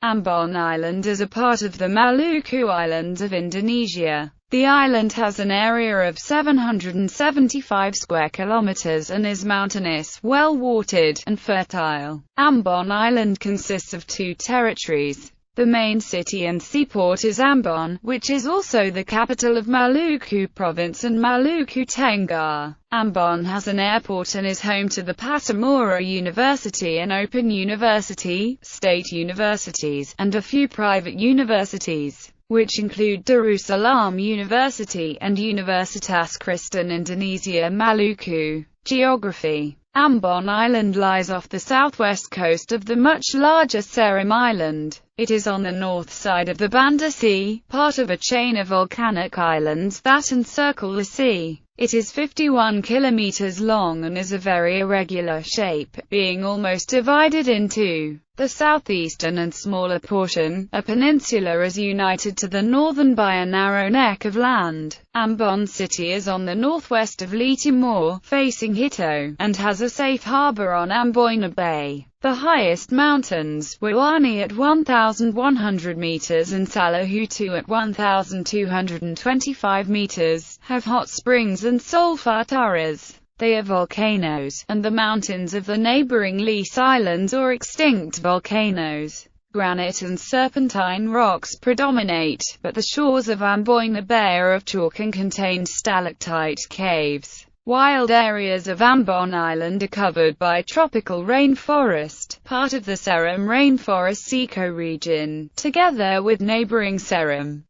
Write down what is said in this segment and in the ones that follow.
Ambon Island is a part of the Maluku Islands of Indonesia. The island has an area of 775 square kilometers and is mountainous, well-watered, and fertile. Ambon Island consists of two territories. The main city and seaport is Ambon, which is also the capital of Maluku Province and Maluku Tengah. Ambon has an airport and is home to the Patimura University, an open university, state universities, and a few private universities, which include Darussalam University and Universitas Kristen Indonesia Maluku. Geography: Ambon Island lies off the southwest coast of the much larger Seram Island. It is on the north side of the Banda Sea, part of a chain of volcanic islands that encircle the sea. It is 51 kilometers long and is a very irregular shape, being almost divided in two. The southeastern and smaller portion, a peninsula, is united to the northern by a narrow neck of land. Ambon City is on the northwest of Timor, facing Hito, and has a safe harbor on Amboina Bay. The highest mountains, Wawani at 1,100 meters and Salahutu at 1,225 meters, have hot springs and solfataras. They are volcanoes, and the mountains of the neighboring Lise Islands are extinct volcanoes. Granite and serpentine rocks predominate, but the shores of Amboina Bay are of chalk and contain stalactite caves. Wild areas of Ambon Island are covered by tropical rainforest, part of the Seram rainforest ecoregion, together with neighboring Seram,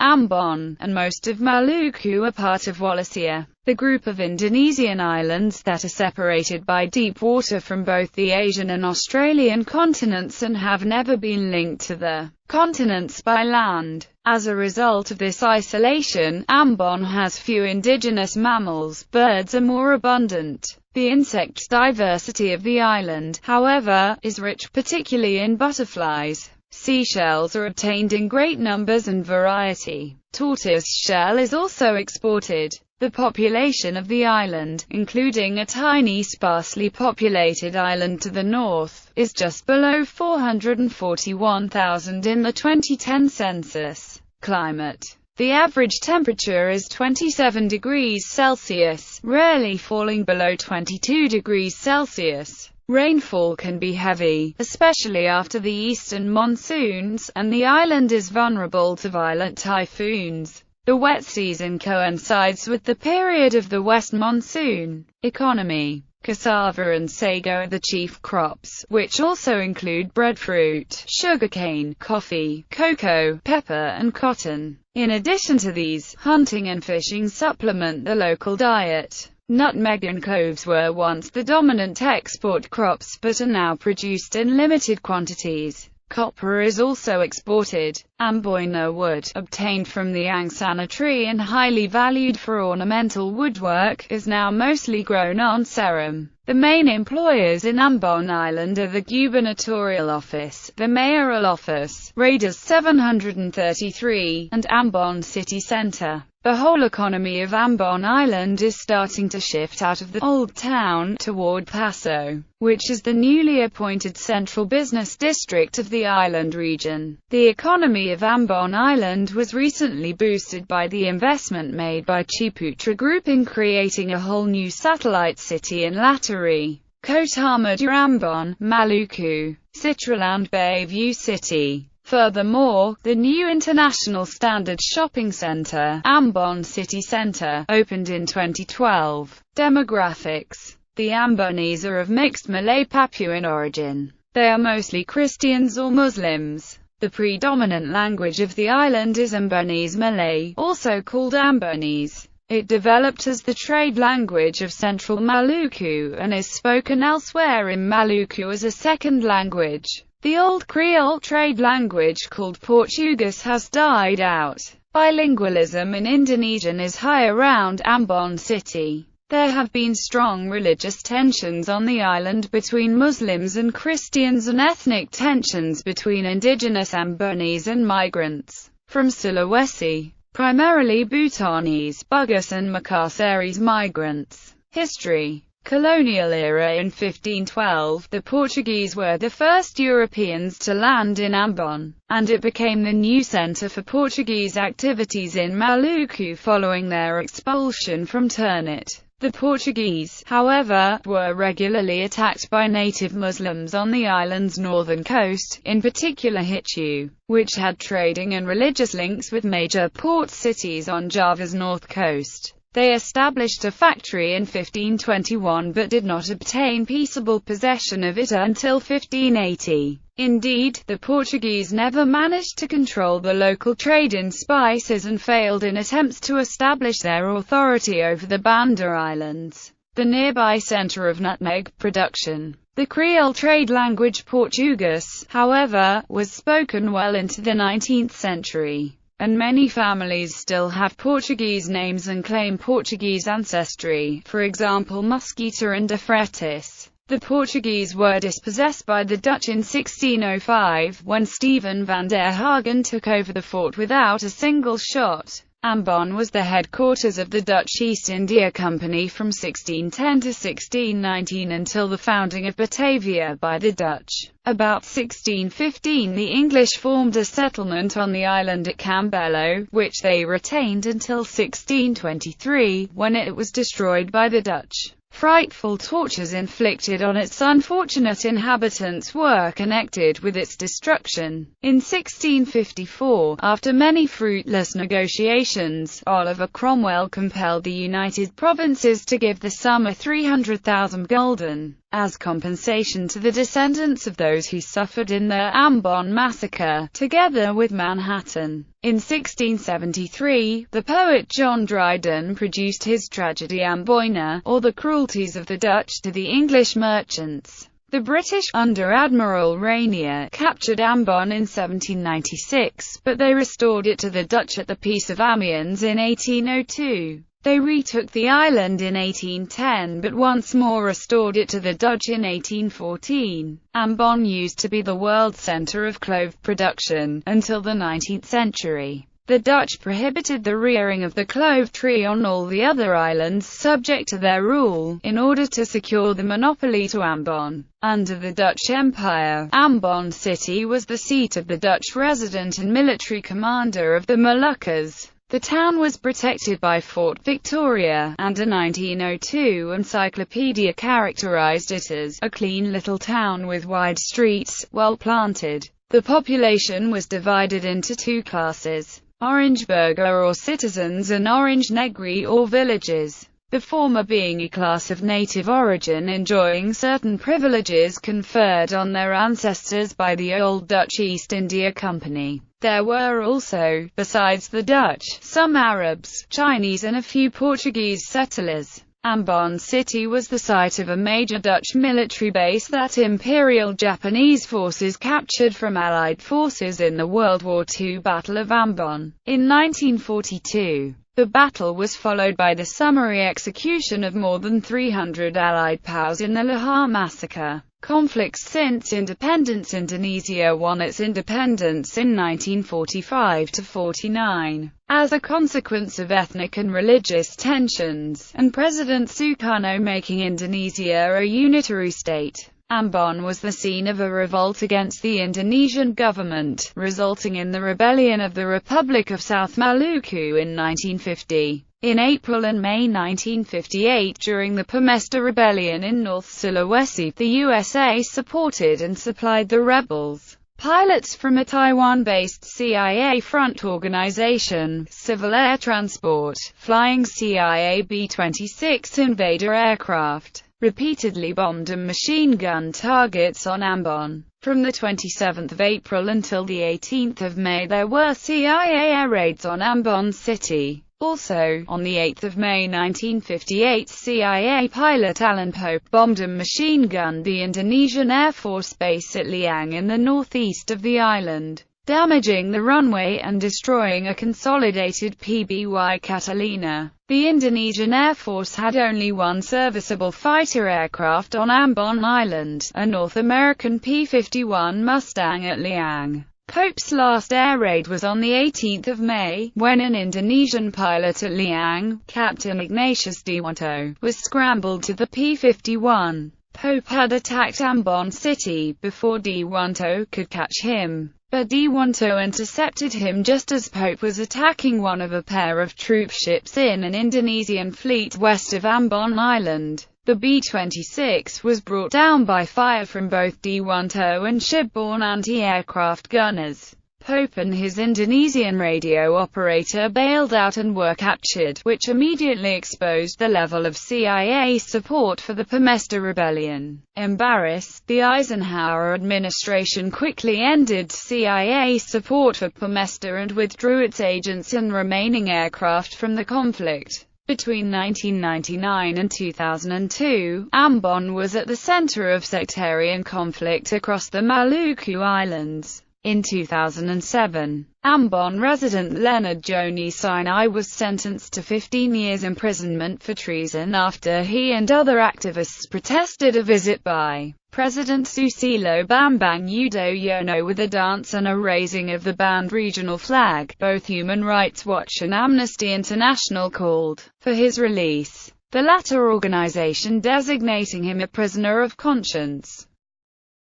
Ambon, and most of Maluku are part of Wallacea, the group of Indonesian islands that are separated by deep water from both the Asian and Australian continents and have never been linked to the continents by land. As a result of this isolation, Ambon has few indigenous mammals. Birds are more abundant. The insect diversity of the island, however, is rich, particularly in butterflies. Seashells are obtained in great numbers and variety. Tortoise shell is also exported. The population of the island, including a tiny sparsely populated island to the north, is just below 441,000 in the 2010 census. Climate: the average temperature is 27 degrees Celsius, rarely falling below 22 degrees Celsius. Rainfall can be heavy, especially after the eastern monsoons, and the island is vulnerable to violent typhoons. The wet season coincides with the period of the west monsoon. Economy: cassava and sago are the chief crops, which also include breadfruit, sugarcane, coffee, cocoa, pepper, and cotton. In addition to these, hunting and fishing supplement the local diet. Nutmeg and cloves were once the dominant export crops but are now produced in limited quantities. Copper is also exported. Amboina wood, obtained from the angsana tree and highly valued for ornamental woodwork, is now mostly grown on Seram. The main employers in Ambon Island are the gubernatorial office, the mayoral office, Raiders 733, and Ambon city centre. The whole economy of Ambon Island is starting to shift out of the old town toward Paso, which is the newly appointed central business district of the island region. The economy of Ambon Island was recently boosted by the investment made by Ciputra Group in creating a whole new satellite city in Latari, Kotamada Ambon, Maluku, Citraland Bayview City. Furthermore, the new International Standard Shopping Center, Ambon City Center, opened in 2012. Demographics: the Ambonese are of mixed Malay-Papuan origin. They are mostly Christians or Muslims. The predominant language of the island is Ambonese Malay, also called Ambonese. It developed as the trade language of Central Maluku and is spoken elsewhere in Maluku as a second language. The Old Creole trade language called Portuguese has died out. Bilingualism in Indonesian is high around Ambon City. There have been strong religious tensions on the island between Muslims and Christians and ethnic tensions between indigenous Ambonese and migrants from Sulawesi, primarily Bhutanese, Bugis and Makassarese migrants. History: Colonial era. In 1512, the Portuguese were the first Europeans to land in Ambon, and it became the new center for Portuguese activities in Maluku following their expulsion from Ternate. The Portuguese, however, were regularly attacked by native Muslims on the island's northern coast, in particular Hitu, which had trading and religious links with major port cities on Java's north coast. They established a factory in 1521 but did not obtain peaceable possession of it until 1580. Indeed, the Portuguese never managed to control the local trade in spices and failed in attempts to establish their authority over the Banda Islands, the nearby center of nutmeg production. The Creole trade language Portuguese, however, was spoken well into the 19th century, and many families still have Portuguese names and claim Portuguese ancestry, for example Mosquita and de Freitas. The Portuguese were dispossessed by the Dutch in 1605, when Stephen van der Hagen took over the fort without a single shot. Ambon was the headquarters of the Dutch East India Company from 1610 to 1619 until the founding of Batavia by the Dutch. About 1615 the English formed a settlement on the island at Cambello, which they retained until 1623, when it was destroyed by the Dutch. Frightful tortures inflicted on its unfortunate inhabitants were connected with its destruction. In 1654, after many fruitless negotiations, Oliver Cromwell compelled the United Provinces to give the sum of 300,000 gulden, as compensation to the descendants of those who suffered in the Ambon Massacre, together with Manhattan. In 1673, the poet John Dryden produced his tragedy Amboina, or The Cruelties of the Dutch to the English Merchants. The British, under Admiral Rainier, captured Ambon in 1796, but they restored it to the Dutch at the Peace of Amiens in 1802. They retook the island in 1810 but once more restored it to the Dutch in 1814. Ambon used to be the world center of clove production, until the 19th century. The Dutch prohibited the rearing of the clove tree on all the other islands subject to their rule, in order to secure the monopoly to Ambon. Under the Dutch Empire, Ambon City was the seat of the Dutch resident and military commander of the Moluccas. The town was protected by Fort Victoria, and a 1902 encyclopedia characterized it as a clean little town with wide streets, well planted. The population was divided into two classes: Orange burgher or citizens and Orange negri or villagers. The former being a class of native origin enjoying certain privileges conferred on their ancestors by the old Dutch East India Company. There were also, besides the Dutch, some Arabs, Chinese and a few Portuguese settlers. Ambon City was the site of a major Dutch military base that Imperial Japanese forces captured from Allied forces in the World War II Battle of Ambon. In 1942, the battle was followed by the summary execution of more than 300 Allied POWs in the Lahar Massacre Conflicts. Since independence, Indonesia won its independence in 1945–49. As a consequence of ethnic and religious tensions, and President Sukarno making Indonesia a unitary state. Ambon was the scene of a revolt against the Indonesian government, resulting in the rebellion of the Republic of South Maluku in 1950. In April and May 1958, during the Pemesta Rebellion in North Sulawesi, the USA supported and supplied the rebels. Pilots from a Taiwan-based CIA front organization, Civil Air Transport, flying CIA B-26 Invader aircraft, repeatedly bombed and machine-gunned targets on Ambon. From the 27th of April until the 18th of May there were CIA air raids on Ambon City. Also, on the 8th of May 1958, CIA pilot Alan Pope bombed and machine-gunned the Indonesian Air Force base at Liang in the northeast of the island, damaging the runway and destroying a consolidated PBY Catalina. The Indonesian Air Force had only one serviceable fighter aircraft on Ambon Island, a North American P-51 Mustang at Liang. Pope's last air raid was on the 18th of May, when an Indonesian pilot at Liang, Captain Ignatius Dewanto, was scrambled to the P-51. Pope had attacked Ambon City before Dewanto could catch him, but Dewanto intercepted him just as Pope was attacking one of a pair of troop ships in an Indonesian fleet west of Ambon Island. The B-26 was brought down by fire from both Dewanto and shipborne anti-aircraft gunners. Pope and his Indonesian radio operator bailed out and were captured, which immediately exposed the level of CIA support for the Pemesta rebellion. Embarrassed, the Eisenhower administration quickly ended CIA support for Pemesta and withdrew its agents and remaining aircraft from the conflict. Between 1999 and 2002, Ambon was at the center of sectarian conflict across the Maluku Islands. In 2007, Ambon resident Leonard Joni Sinai was sentenced to 15 years imprisonment for treason after he and other activists protested a visit by President Susilo Bambang Yudhoyono with a dance and a raising of the banned regional flag. Both Human Rights Watch and Amnesty International called for his release, the latter organization designating him a prisoner of conscience.